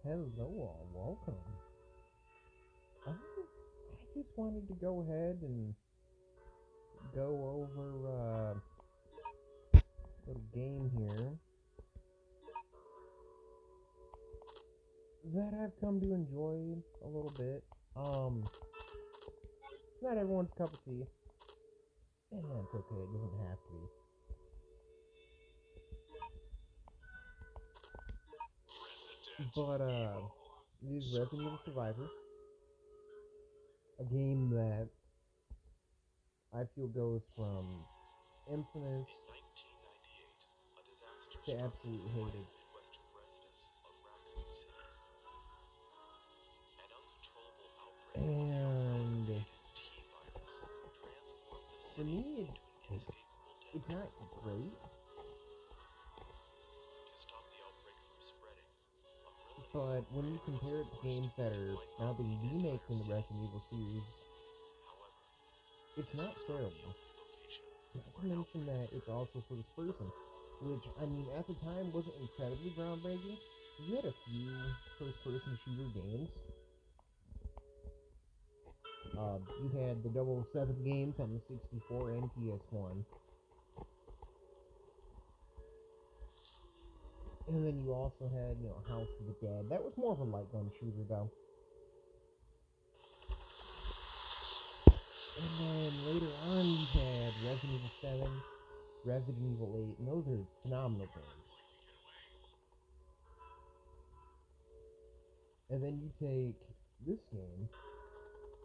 Hello all, welcome. I just wanted to go ahead and go over a little game here that I've come to enjoy a little bit. It's not everyone's cup of tea. And it's okay, it doesn't have to be. But, this is Resident Evil Survivor, a game that I feel goes from infamous to absolutely hated. And for me, it's not great, but when you compare it to games that are now being remaked in the Resident Evil series, it's not terrible. Not to mention that it's also first person, which, I mean, at the time wasn't incredibly groundbreaking. You had a few first person shooter games. You had the 007 games on the 64 and PS1. And then you also had, House of the Dead. That was more of a light gun shooter, though. And then later on, you had Resident Evil 7, Resident Evil 8, and those are phenomenal games. And then you take this game,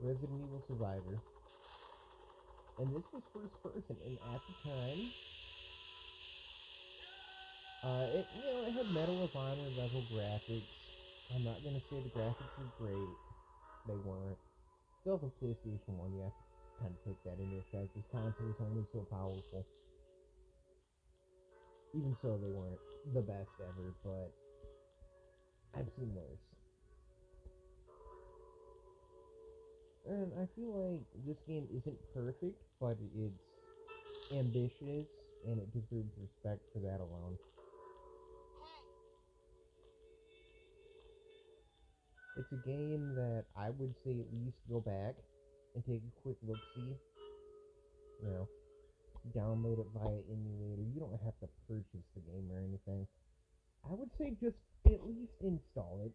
Resident Evil Survivor, and this was first person, and at the time, it had Medal of Honor level graphics. I'm not gonna say the graphics were great, they weren't. Still, the PlayStation 1, you have to kind of take that into effect. This console was only so powerful. Even so, they weren't the best ever, but I've seen worse. And I feel like this game isn't perfect, but it's ambitious, and it deserves respect for that alone. It's a game that I would say at least go back and take a quick look see. You know, download it via emulator. You don't have to purchase the game or anything. I would say just at least install it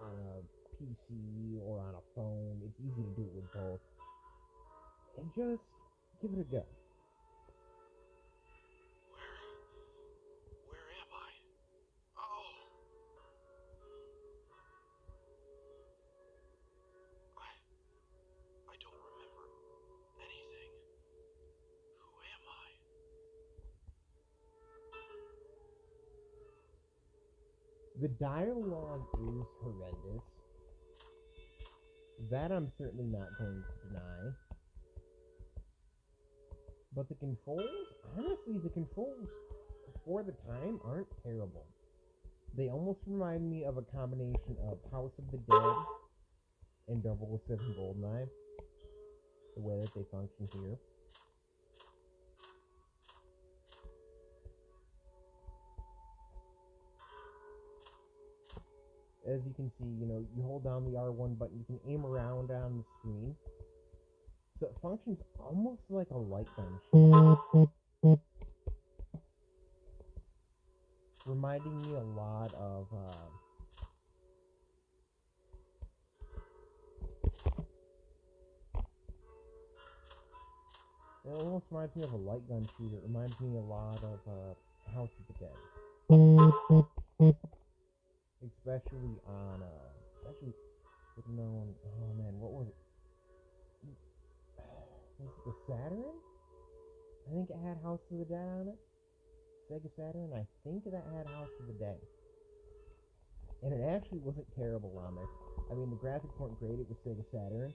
on a PC or on a phone. It's easy to do it with both. And just give it a go. Where am I? Oh, I don't remember anything. Who am I? The dialogue is horrendous. That I'm certainly not going to deny. But the controls, honestly, the controls for the time aren't terrible. They almost remind me of a combination of House of the Dead and 007 Goldeneye, the way that they function here. As you can see, you hold down the R1 button, you can aim around on the screen. So it functions almost like a light gun shooter, reminding me a lot of it almost reminds me of a light gun shooter. It reminds me a lot of House of the Dead, especially on especially with known. Oh man, what was it? Was it the Saturn? I think it had House of the Dead on it. Sega Saturn. I think that had House of the Dead, and it actually wasn't terrible on there. I mean, the graphics weren't great. It was Sega Saturn,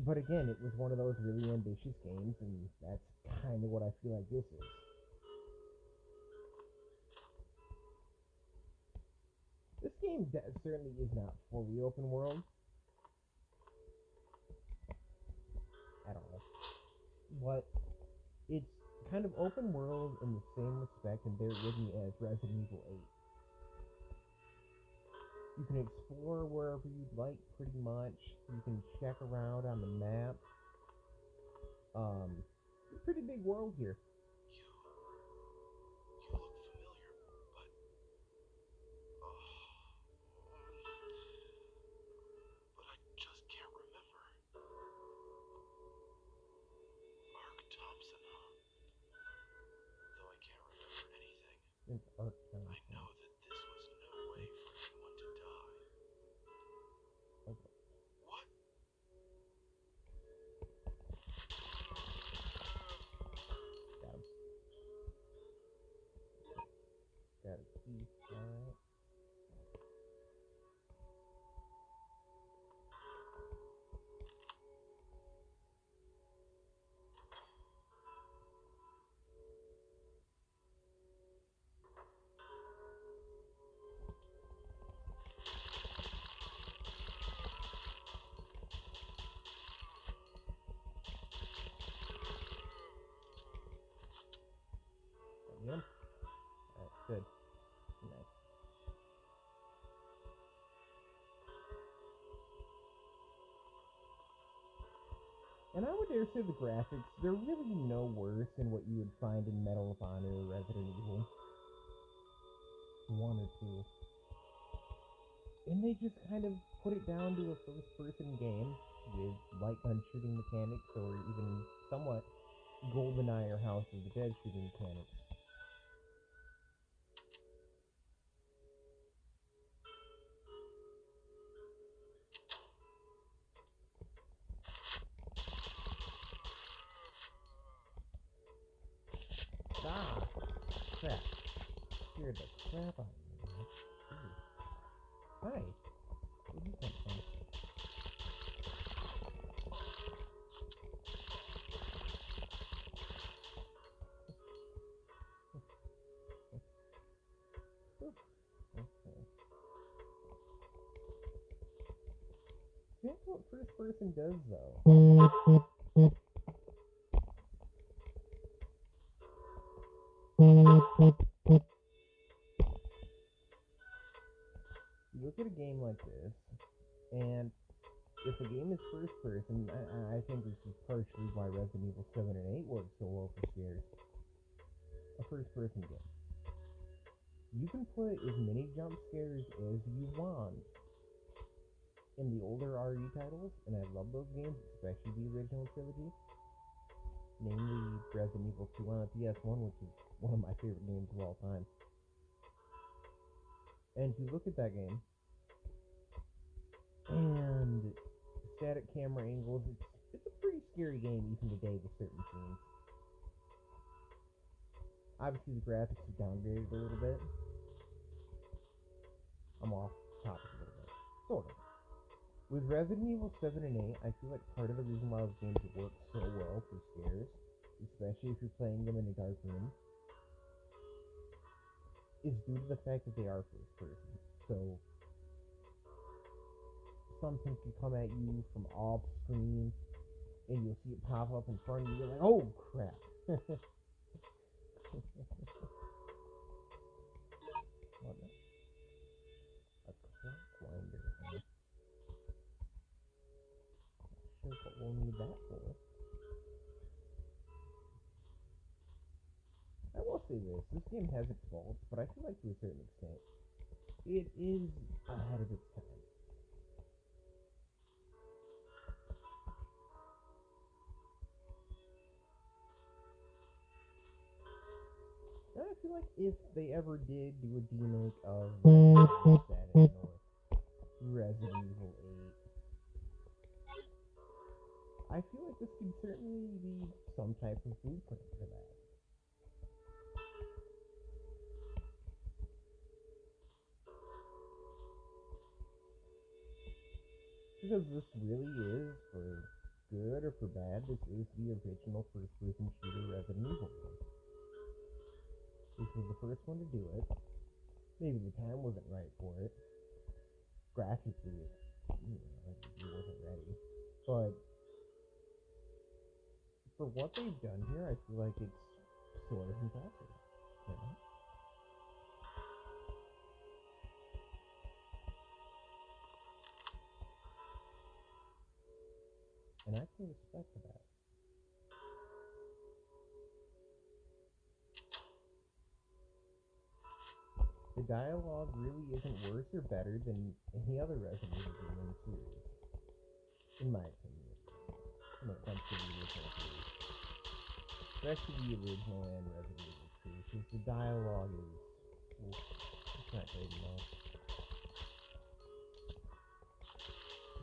but again, it was one of those really ambitious games, and that's kind of what I feel like this is. This game certainly is not fully open world at all, but it's kind of open world in the same respect, and bear with me, as Resident Evil 8. You can explore wherever you'd like, pretty much. You can check around on the map. It's a pretty big world here. You look familiar, but I just can't remember. Mark Thompson, huh? Though I can't remember anything, It's Art I Thompson. know that this was no way for anyone to die. Okay. What? Got him. Got a key. Alright. Get him? Alright, good. Nice. And I would dare say the graphics, they're really no worse than what you would find in Medal of Honor or Resident Evil 1 or 2. And they just kind of put it down to a first-person game with light gun shooting mechanics or even somewhat GoldenEye or House of the Dead shooting mechanics. Ah! Crap. Scared the crap out of me, man. Ooh. Hi. Where'd you come from? Okay. That's what first person does, though. You look at a game like this, and if the game is first person, I think this is partially why Resident Evil 7 and 8 work so well for scares. A first person game. You can put as many jump scares as you want in the older RE titles, and I love those games, especially the original trilogy. Namely Resident Evil 2 on the PS1, which is one of my favorite games of all time. And you look at that game, and static camera angles, it's a pretty scary game even today with certain scenes. Obviously the graphics have downgraded a little bit. I'm off topic a little bit. Sort of. With Resident Evil 7 and 8, I feel like part of the reason why those games work so well for scares, especially if you're playing them in a dark room, is due to the fact that they are first person. So something can come at you from off screen, and you'll see it pop up in front of you. You're like, oh crap! What? A clock winder, huh? Not sure what we'll need that for. I will say this game has its faults, but I feel like to a certain extent, it is ahead of its time. And I feel like if they ever did do a remake of Resident Evil 7 or Resident Evil 8, I feel like this could certainly be some type of blueprint for that. Because this really is, for good or for bad, this is the original first-person shooter Resident Evil game. This was the first one to do it. Maybe the time wasn't right for it. Graphically, it wasn't ready. But for what they've done here, I feel like it's sort of impressive. You know? And I can respect that. The dialogue really isn't worse or better than any other Resident Evil game in the series, in my opinion, when it comes to the original series. Especially the original and Resident Evil 2, because the dialogue is, well, it's not great enough.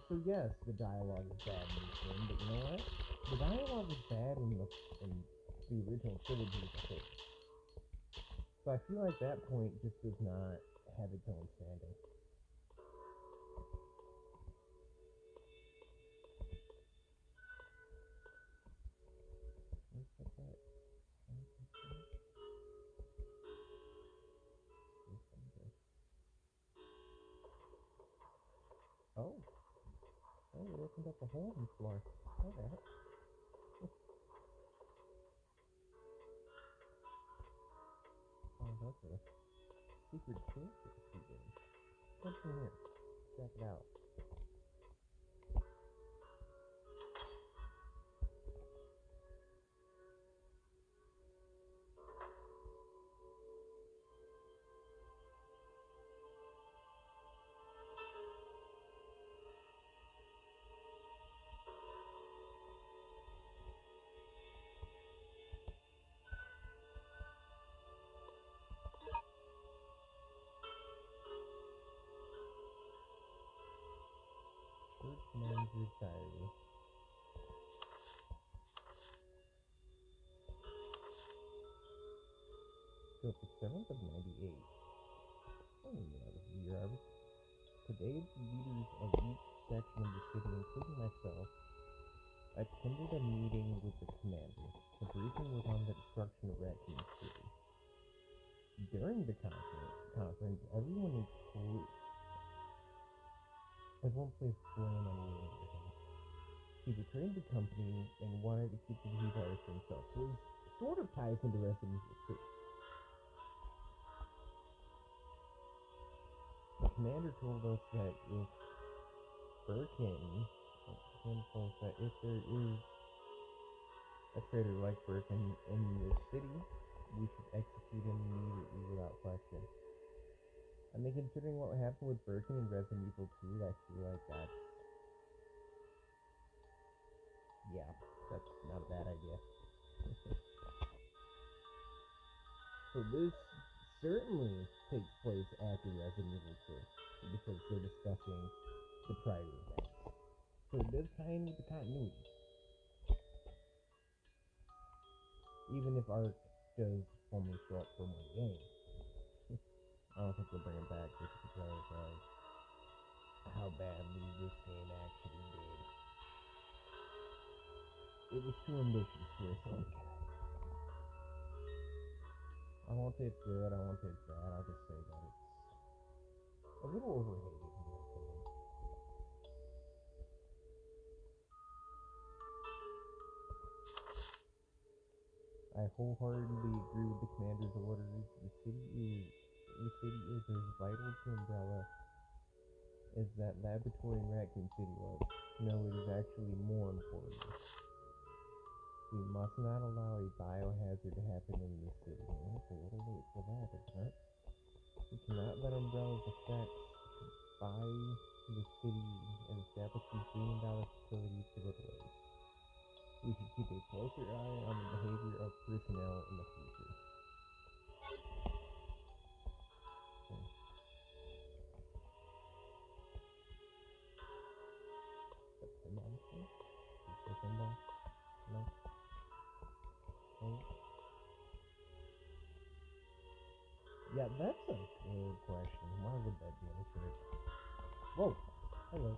So yes, the dialogue is bad in this game, but you know what? The dialogue is bad in the original trilogy as a whole. So I feel like that point just does not have its own standing. Oh, it opened up a hole in the floor. Okay. Oh, that's a secret toolkit to do. What's in here? Check it out. First Manager's Diary. So it's the 7th of 98. Oh, yeah, this is the year I was. Today, the leaders of each section of the city, including myself, attended a meeting with the commander. The briefing was on the destruction of Raccoon City. During the conference, everyone placed blame on William Griffin. He betrayed the company and wanted to keep the T-virus for himself. So it sort of ties into Resident Evil 2. The commander told us that if Birkin, that if there is a traitor like Birkin in this city, we should execute him immediately without question. I mean, considering what happened with Birkin in Resident Evil 2, I feel like that's not a bad idea. So this certainly takes place after Resident Evil 2, because they're discussing the prior events. So it does tie in with the continuity. Even if Ark does only show up for one game. I don't think they'll bring him back just because of how badly this game actually did. It was too ambitious for its own good. I won't say it's good, I won't say it's bad, I'll just say that it's a little overrated in my opinion. I wholeheartedly agree with the commander's orders. The city is as vital to Umbrella as that laboratory in Raccoon City was. No, it is actually more important. We must not allow a biohazard to happen in this city. Well, it's a little late for that, isn't it? We cannot let Umbrella's effects buy the city and establish these billion-dollar facilities to go to waste. We should keep a closer eye on the behavior of personnel in the future. No. Oh. Yeah, that's a good question. Why would that be on a shirt? Whoa! Hello.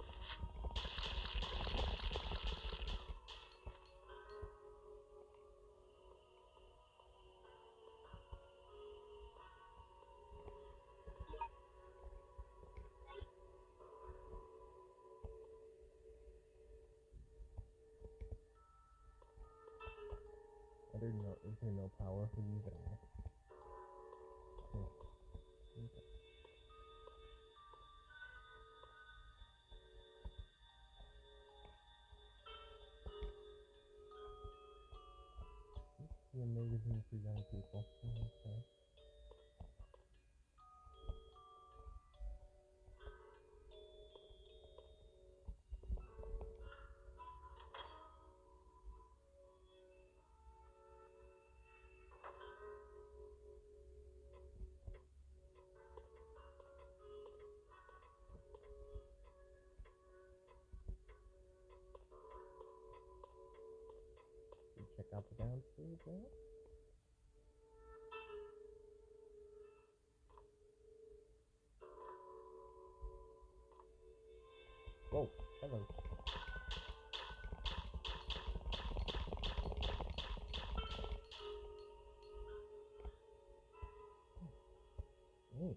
Is there no power for these at all? Okay. Everything for young people. Okay. Check out the downstairs now. Whoa, hello. Hey.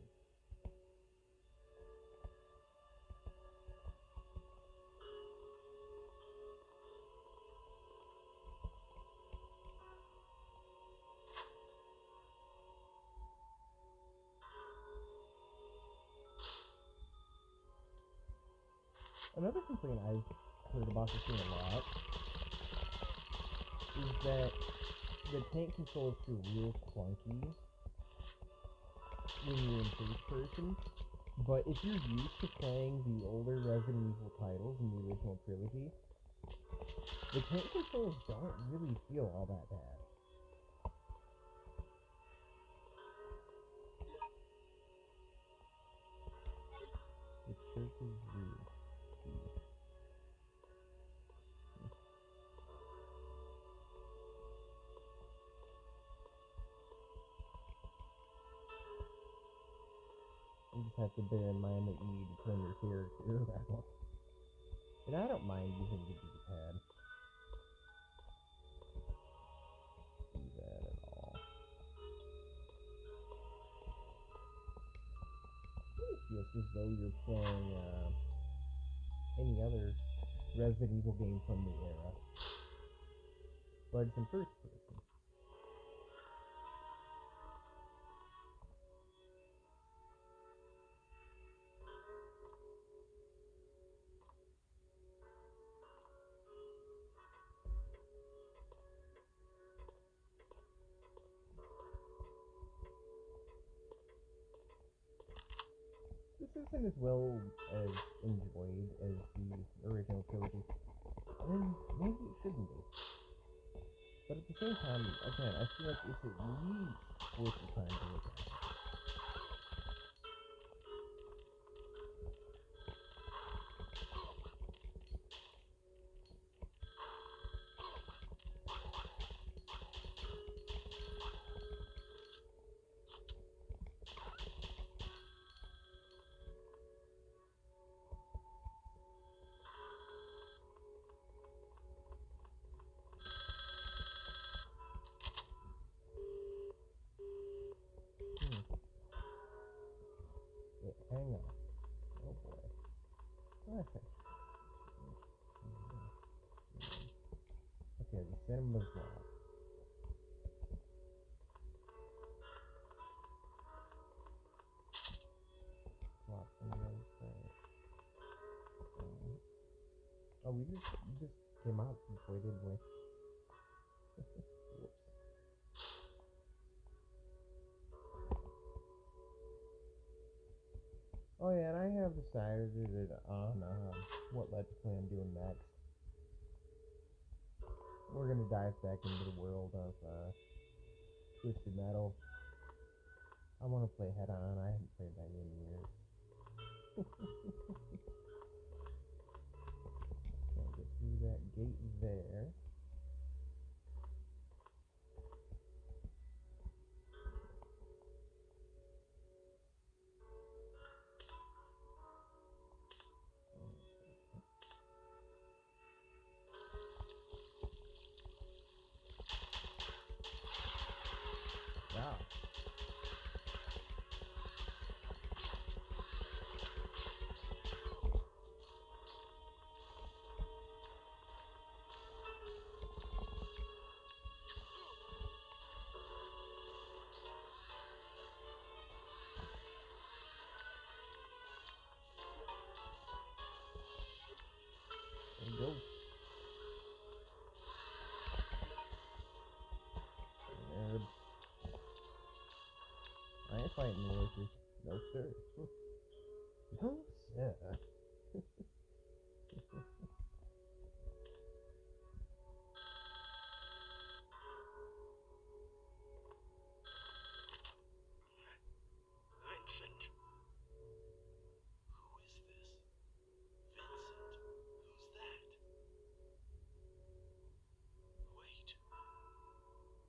Another complaint I've heard about this game a lot is that the tank controls feel real clunky when you're in first person. But if you're used to playing the older Resident Evil titles in the original trilogy, the tank controls don't really feel all that bad. The church is weird. You just have to bear in mind that you need to turn your character around. And I don't mind using the D-pad. Do that at all. It feels as though you're playing any other Resident Evil game from the era. But it's in first person. This isn't as well as enjoyed as the original trilogy. And maybe it shouldn't be. But at the same time, again, I feel like it's at least worth the time to look at. Hang on. Oh boy. Okay. Okay, the cinema's locked. Locked on the other side. Oh, we just came out before, didn't we? Whoops. Oh yeah, and I have decided on what Let's Play I'm doing next. We're gonna dive back into the world of Twisted Metal. I want to play Head On. I haven't played that game in years. Can't get through that gate there. Wow. Oh, yeah. Vincent. Who is this? Vincent. Who's that? Wait.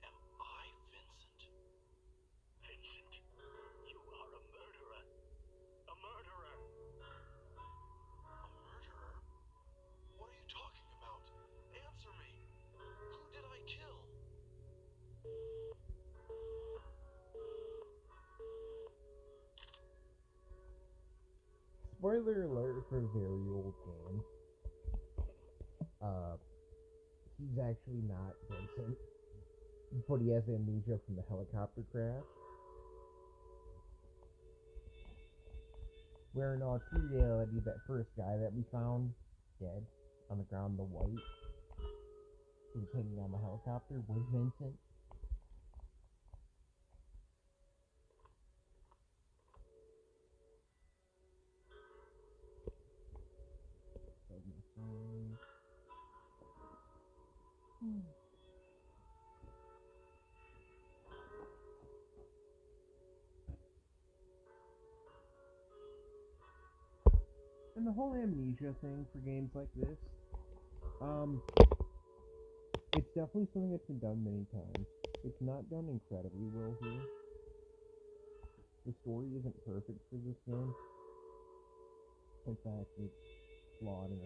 Am I Vincent? Vincent, you are a murderer. A murderer. A murderer? What are you talking about? Answer me. Who did I kill? Spoiler alert for a very old game. He's actually not Vincent, but he has amnesia from the helicopter crash. Where in all true reality, that first guy that we found dead on the ground, the white, who was hanging on the helicopter, was Vincent. And the whole amnesia thing for games like this, it's definitely something that's been done many times. It's not done incredibly well here. The story isn't perfect for this game. In fact, it's flawed in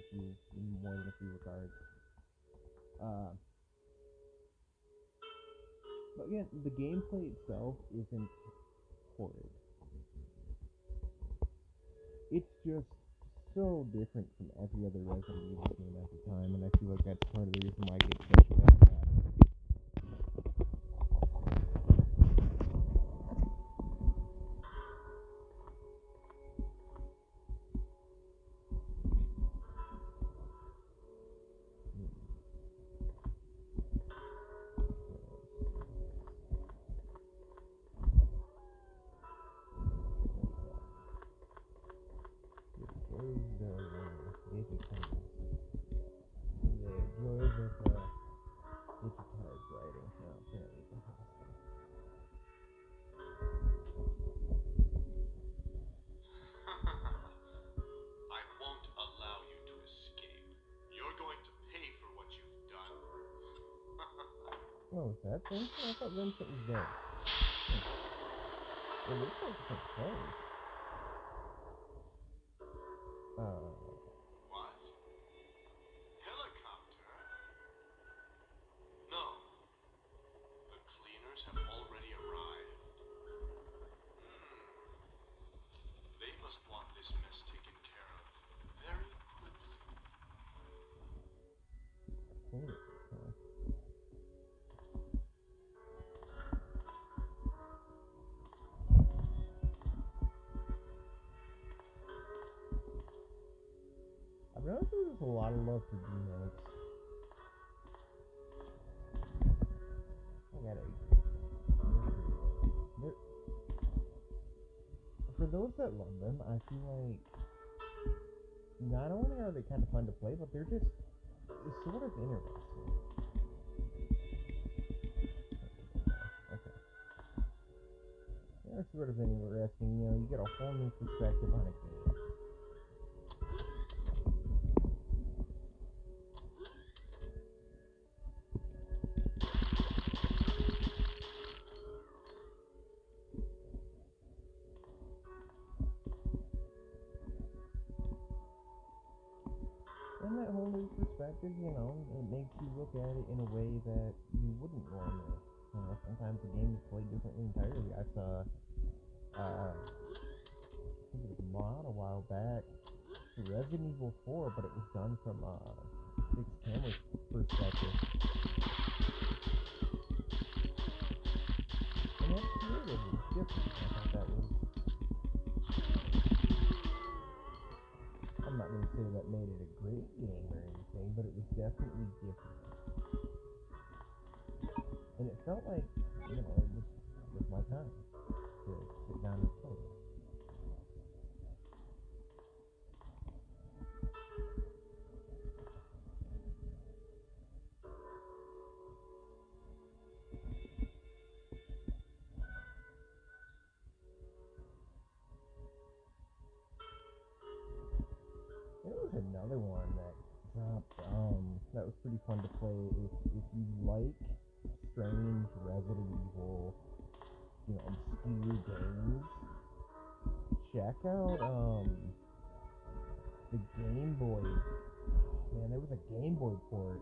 more than a few regards. But again, the gameplay itself isn't horrid. It's just so different from every other Resident Evil game at the time, and I feel like that's part of the reason why I get such a bad rap. I won't allow you to escape. You're going to pay for what you've done. Oh, is that Vincent? I thought Vincent was dead. It looks like it's close. What? Helicopter? No. The cleaners have already arrived. They must want this mess taken care of very quickly. I've noticed there's a lot of love for remakes. I gotta. For those that love them, I feel like not only are they kind of fun to play, but they're just sort of interesting. Okay. They're sort of interesting, you get a whole new perspective on a game. And that whole new perspective, it makes you look at it in a way that you wouldn't normally. Sometimes the game is played differently entirely. I saw, I think it was a mod a while back, Resident Evil 4, but it was done from a fixed camera perspective. And that's creative, it's different. I thought that was... I'm not going to say that made it a great game or anything, but it was definitely different. And it felt like, it was my time to sit down and play. another one that dropped. That was pretty fun to play. If you like strange Resident Evil, obscure games, check out the Game Boy. Man, there was a Game Boy port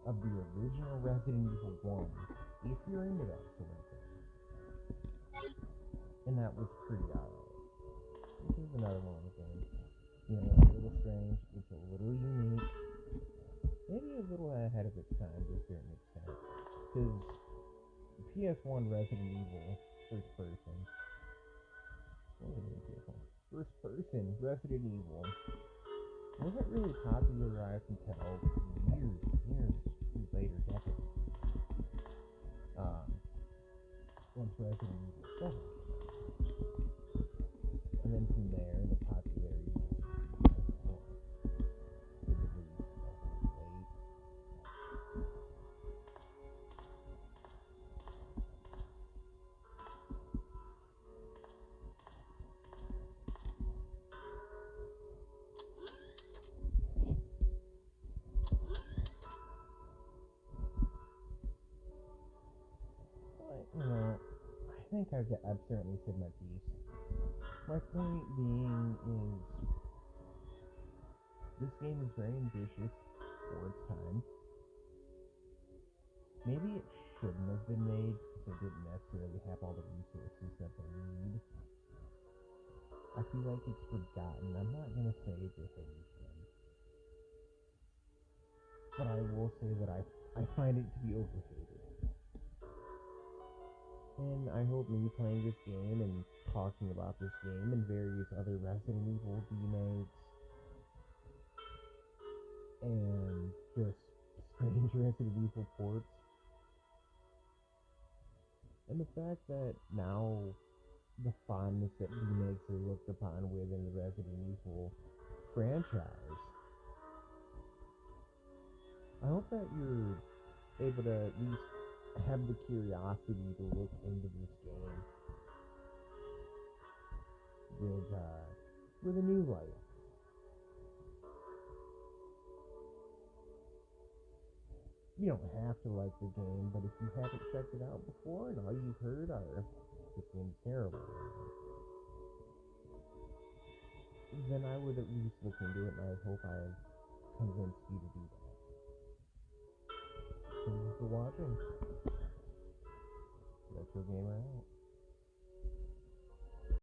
of the original Resident Evil 1. If you're into that sort of thing. And that was pretty alright. This is another one of the games. It's a little strange, it's a little unique, maybe a little ahead of its time to a certain extent. Because the PS1 Resident Evil first person Resident Evil wasn't really popularized until years later, decades. Once Resident Evil 7 came out. And then from there, the popularity was more. The release late. But, I think I've certainly said my piece. My point being is, this game is very ambitious for its time. Maybe it shouldn't have been made because it didn't necessarily have all the resources that they need. I feel like it's forgotten. I'm not going to say it's a hidden gem. But I will say that I find it to be overrated. And I hope me playing this game and talking about this game and various other Resident Evil remakes and just strange Resident Evil ports, and the fact that now the fondness that remakes are looked upon within the Resident Evil franchise, I hope that you're able to at least have the curiosity to look into this game with a new light. You don't have to like the game, but if you haven't checked it out before and all you've heard are this game's terrible, then I would at least look into it, and I hope I've convinced you to do that. Thank you for watching. Retro Gamer out.